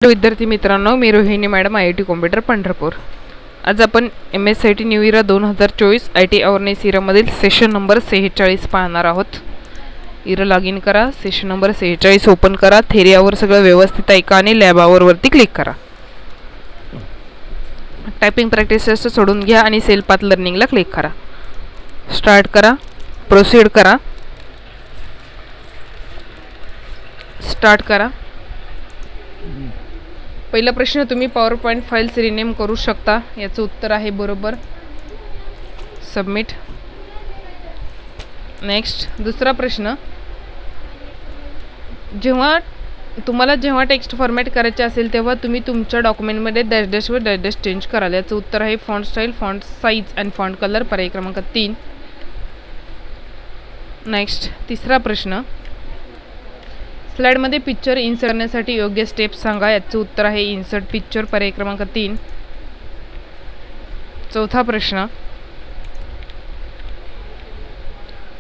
विद्यार्थी मित्रांनो, मी Rohini madam, IIT computer Pandharpur. आज आपण MSIT new era 2024 IT awareness इरामधील सेशन नंबर 46 पाहणार आहोत। इरा लॉग इन करा, सेशन नंबर 46 ओपन करा, थेरी आवर सगळं व्यवस्थित ऐका आणि लॅब आवर वरती क्लिक करा। टायपिंग प्रॅक्टिस टेस्ट सोडून घ्या आणि सेल पाथ लर्निंगला क्लिक करा। स्टार्ट करा, प्रोसीड करा, स्टार्ट करा। पहिला प्रश्न, तुम्ही पॉवर पॉइंट फाइल्स रिनेम करू शकता? याचं उत्तर आहे बरोबर, सबमिट। नेक्स्ट, दुसरा प्रश्न, जेव्हा टेक्स्ट फॉर्मॅट करायचे असेल तेव्हा तुम्ही तुमच्या डॉक्युमेंटमध्ये डॅश डॅश व डॅश डॅश चेंज कराल। याचं उत्तर आहे font style, font size and font colour, पर्याय क्रमांक 3। नेक्स्ट, तिसरा प्रश्न, स्लाइडमध्ये पिक्चर इन्सर्ट करण्यासाठी योग्य स्टेप सांगा। याचं उत्तर आहे इन्सर्ट पिक्चर, पर्याय क्रमांक 3। चौथा प्रश्न,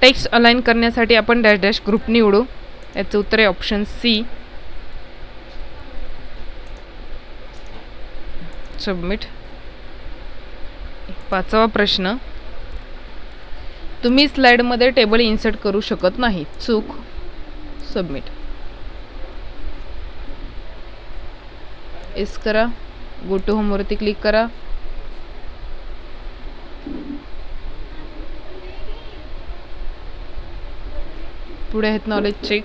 टेक्स्ट अलाइन करण्यासाठी आपण डॅश डॅश ग्रुप निवडू। याचं उत्तर आहे ऑप्शन सी, सबमिट। पाचवा प्रश्न, तुम्ही स्लाइडमध्ये टेबल इन्सर्ट करू शकत नाही, चूक, सबमिट। एस करा, गो टू होम वरती क्लिक करा। पुढे आहेत नॉलेज चेक,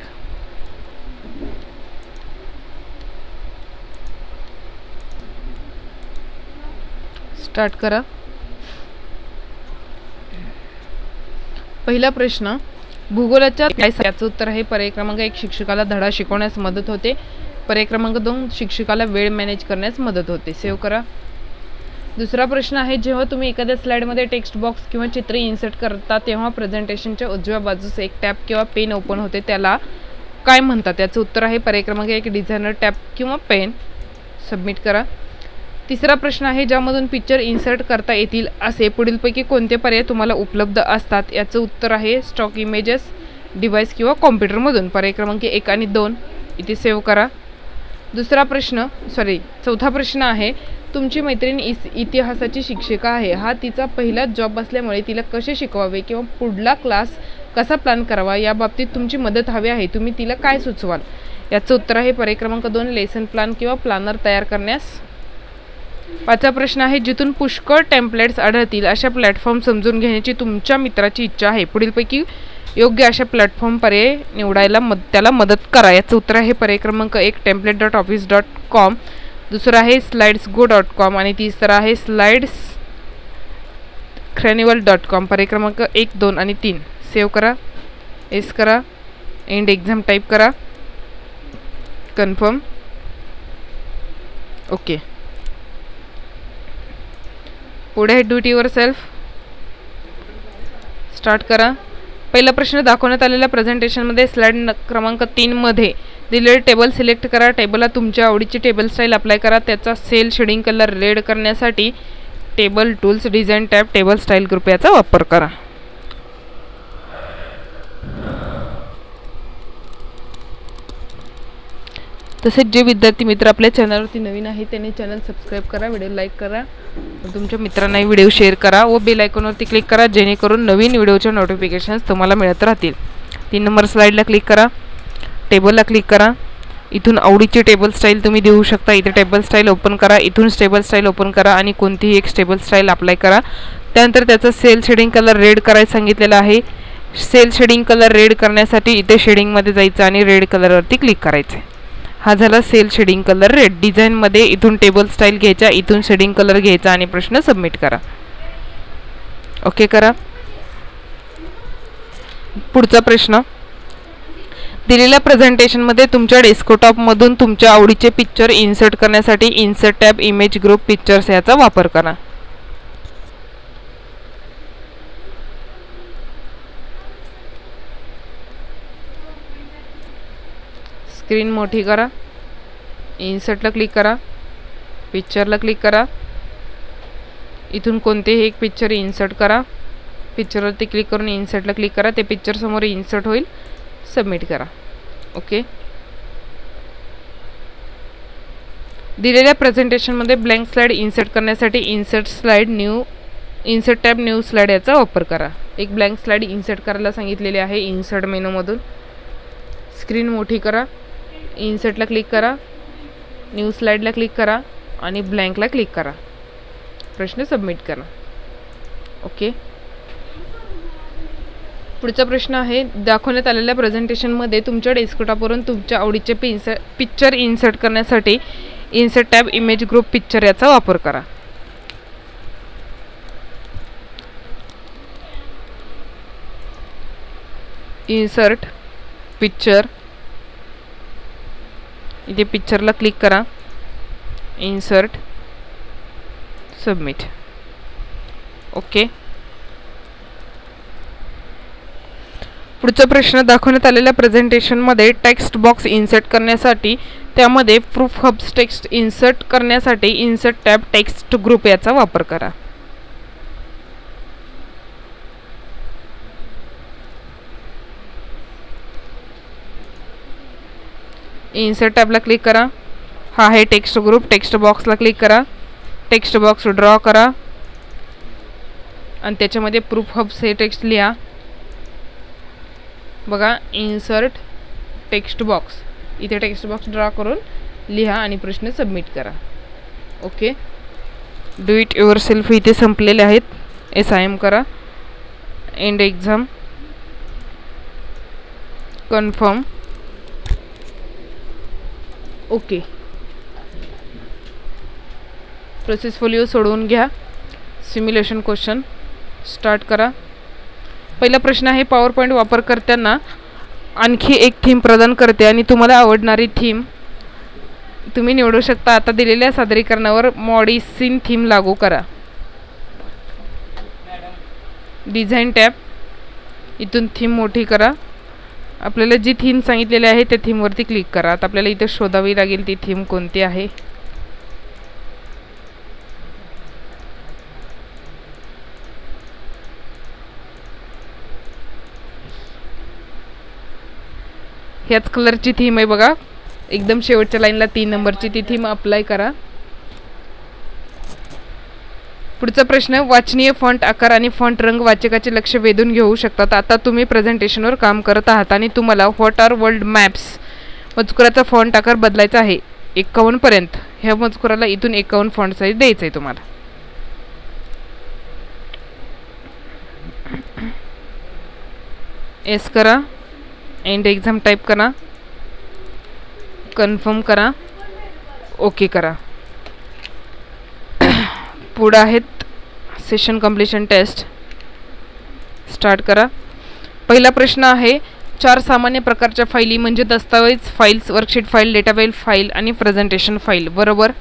स्टार्ट करा। पहिला प्रश्न, भूगोलाच्या याचं उत्तर आहे पर्याय क्रमांक 1, शिक्षकाला धडा शिकवण्यास मदत होते। पर्याय क्रमांक 2, शिक्षकाला वेळ मॅनेज करण्यास मदत होते। सेव्ह करा। दुसरा प्रश्न आहे, जेव्हा तुम्ही एखाद्या स्लाइडमध्ये टेक्स्ट बॉक्स किंवा चित्र इन्सर्ट करता तेव्हा प्रेझेंटेशनच्या उजव्या बाजूस एक टॅब किंवा पेन ओपन होते, त्याला काय म्हणतात? याचं उत्तर आहे पर्याय क्रमांक 1, डिझायनर टॅब किंवा पेन, सबमिट करा। तिसरा प्रश्न आहे, ज्यामधून पिक्चर इन्सर्ट करता येतील असे पुढीलपैकी कोणते पर्याय तुम्हाला उपलब्ध असतात? याचं उत्तर आहे स्टॉक इमेजेस, डिव्हाइस किंवा कॉम्प्युटरमधून, पर्याय क्रमांक 1 आणि 2 इथे सेव्ह करा। चौथा प्रश्न आहे, तुमची मैत्रीण इतिहासाची शिक्षिका आहे, हा तिचा पहिलाच जॉब असल्यामुळे तिला कसे शिकवावे किंवा पुढला क्लास कसा प्लॅन करावा याबाबतीत तुमची मदत हवी आहे, तुम्ही तिला काय सुचवाल? याचं उत्तर आहे पर्याय क्रमांक 2, लेसन प्लॅन किंवा प्लॅनर तयार करण्यास। पाचवा प्रश्न आहे, जिथून पुष्कळ टेम्पलेट्स आढळतील अशा प्लॅटफॉर्म समजून घेण्याची तुमच्या मित्राची इच्छा आहे, पुढीलपैकी योग्य अशा प्लॅटफॉर्म पर्याय निवडायला त्याला मदत करा। याचं उत्तर आहे पर्याय क्रमांक 1, template.office.com, दुसरा आहे slidesgo.com आणि तिसरा आहे slidescranival.com, पर्याय क्रमांक 1, 2 आणि 3 सेव्ह करा। एस करा, एंड एक्झाम टाईप करा, कन्फर्म, ओके। पुढे डू इट युअरसेल्फ, स्टार्ट करा। पहिला प्रश्न, दाखवण्यात आलेल्या प्रेझेंटेशनमध्ये स्लाइड क्रमांक 3 मध्ये दिलेले टेबल सिलेक्ट करा। टेबलला तुमच्या आवडीची टेबल स्टाईल अप्लाय करा। त्याचा सेल शेडिंग कलर रेड करण्यासाठी table tools, design tab, table style group याचा वापर करा। तसेच जे विद्यार्थी मित्र आपल्या चॅनलवरती नवीन आहे त्यांनी चॅनल सबस्क्राईब करा, व्हिडिओ लाईक करा, तुमच्या मित्रांनाही व्हिडिओ शेअर करा व बेल आयकॉनवरती क्लिक करा, जेणेकरून नवीन व्हिडिओच्या नोटिफिकेशन्स तुम्हाला मिळत राहतील। 3 नंबर स्लाइडला क्लिक करा, टेबलला क्लिक करा, इथून आवडीची टेबल स्टाईल तुम्ही देऊ शकता। इथे टेबल स्टाईल ओपन करा, इथून टेबल स्टाईल ओपन करा आणि कोणतीही एक टेबल स्टाईल अप्लाय करा। त्यानंतर त्याचा सेल शेडिंग कलर रेड करायला सांगितलेला आहे। सेल शेडिंग कलर रेड करण्यासाठी इथे शेडिंगमध्ये जायचं आणि रेड कलरवरती क्लिक करायचं। हा झाला सेल शेडिंग कलर रेड। डिझाईनमध्ये इथून टेबल स्टाईल घ्यायचा, इथून शेडिंग कलर घ्यायचा आणि प्रश्न सबमिट करा, ओके करा। पुढचा प्रश्न, दिलेल्या प्रेझेंटेशनमध्ये तुमच्या डेस्कटॉपमधून तुमच्या आवडीचे पिक्चर इन्सर्ट करण्यासाठी insert tab, image group, pictures याचा वापर करा। स्क्रीन मोठी करा, इन्सर्टला क्लिक करा, पिक्चरला क्लिक करा, इथून कोणतेही एक पिक्चर इन्सर्ट करा, पिक्चरवरती क्लिक करून इन्सर्टला क्लिक करा, ते पिक्चर समोर इन्सर्ट होईल, सबमिट करा, ओके। दिलेल्या प्रेझेंटेशनमध्ये ब्लँक स्लाइड इन्सर्ट करण्यासाठी insert slide new insert tab new slide याचा वापर करा. एक ब्लँक स्लाइड इन्सर्ट करायला सांगितलेले आहे. इन्सर्ट मेनूमधून स्क्रीन मोठी करा, इन्सर्टला क्लिक करा, न्यू स्लाइडला क्लिक करा आणि ब्लँकला क्लिक करा. प्रश्न सबमिट करा. ओके. पुढचा प्रश्न आहे, दाखवण्यात आलेल्या प्रेझेंटेशनमध्ये तुमच्या डेस्कटॉपवरून तुमच्या आवडीचे पिक्चर इन्सर्ट करण्यासाठी insert tab image group picture याचा वापर करा. इन्सर्ट पिक्चर, इथे पिक्चरला क्लिक करा, इन्सर्ट, सबमिट. ओके. पुढचा प्रश्न, दाखवण्यात आलेल्या प्रेझेंटेशनमध्ये टेक्स्ट बॉक्स इन्सर्ट करण्यासाठी त्यामध्ये प्रूफ हब्स टेक्स्ट इन्सर्ट करण्यासाठी इन्सर्ट टॅब टेक्स्ट ग्रुप याचा वापर करा. इन्सर्ट टॅबला क्लिक करा. हा आहे टेक्स्ट ग्रुप. टेक्स्ट बॉक्सला क्लिक करा, टेक्स्ट बॉक्स ड्रॉ करा आणि त्याच्यामध्ये प्रूफ हब्स हे टेक्स्ट लिहा. बघा, इन्सर्ट टेक्स्ट बॉक्स, इथे टेक्स्ट बॉक्स ड्रॉ करून लिहा आणि प्रश्न सबमिट करा. Okay. Do it your self इथे संपलेले आहेत. SIM करा, and exam, confirm. Okay. Process folio सोडवून घ्या. सिम्युलेशन क्वेश्चन स्टार्ट करा. पहिला प्रश्न आहे, पॉवर पॉईंट वापर करताना आणखी एक थीम प्रदान करते आणि तुम्हाला आवडणारी थीम तुम्ही निवडू शकता. आता दिलेल्या सादरीकरणावर मॉडिसिन थीम लागू करा. डिझाईन टॅब, इथून थीम मोठी करा. आपल्याला जी थीम सांगितलेली आहे त्या थीमवरती क्लिक करा. आता आपल्याला इथे शोधावी लागेल ती थीम कोणती आहे. ह्याच कलरची थीम आहे बघा, एकदम शेवटच्या लाईनला 3 नंबरची ती थीम अप्लाय करा. पुढचा प्रश्न, वाचनीय फॉन्ट आकार आणि फॉन्ट रंग वाचकाचे लक्ष वेधून घेऊ शकतात. आता तुम्ही प्रेझेंटेशनवर काम करत आहात आणि तुम्हाला व्हॉट आर वर्ल्ड मॅप्स मजकुराचा फॉन्ट आकार बदलायचा आहे 51 पर्यंत. ह्या मजकुराला इथून 51 फॉन्ट साईज द्यायचं आहे तुम्हाला. एस करा, एंड एक्झाम टाईप करा, कन्फर्म करा, ओके करा. पुढे आहेत सेशन कंप्लीशन टेस्ट. स्टार्ट करा. पहिला प्रश्न आहे, 4 सामान्य प्रकारच्या फाईली म्हणजे दस्तावेज files, worksheet file, database file आणि प्रेझेंटेशन फाईल. बरोबर.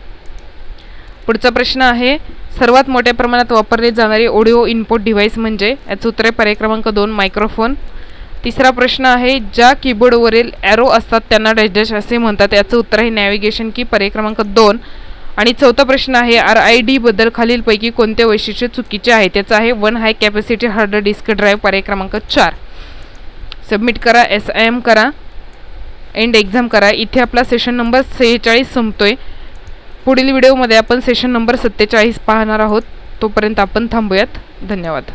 पुढचा प्रश्न आहे, सर्वात मोठ्या प्रमाणात वापरले जाणारे ऑडिओ इनपुट डिव्हाइस म्हणजे. याचं उत्तर आहे पर्याय क्रमांक 2 मायक्रोफोन. तिसरा प्रश्न आहे, ज्या कीबोर्डवरील ॲरो असतात त्यांना डॅश डॅश असे म्हणतात. याचं उत्तर आहे नॅव्हिगेशन की, पर्याय क्रमांक 2. आणि चौथा प्रश्न आहे, RID बद्दल खालीलपैकी कोणते वैशिष्ट्य चुकीचे आहे. त्याचं आहे 1 हाय कॅपॅसिटी हार्ड डिस्क ड्राईव्ह, पर्याय क्रमांक 4. सबमिट करा, SIM करा, एंड एक्झाम करा. इथे आपला सेशन नंबर 46 संपतोय. पुढील व्हिडिओमध्ये आपण सेशन नंबर 47 पाहणार आहोत. तोपर्यंत आपण थांबूयात. धन्यवाद.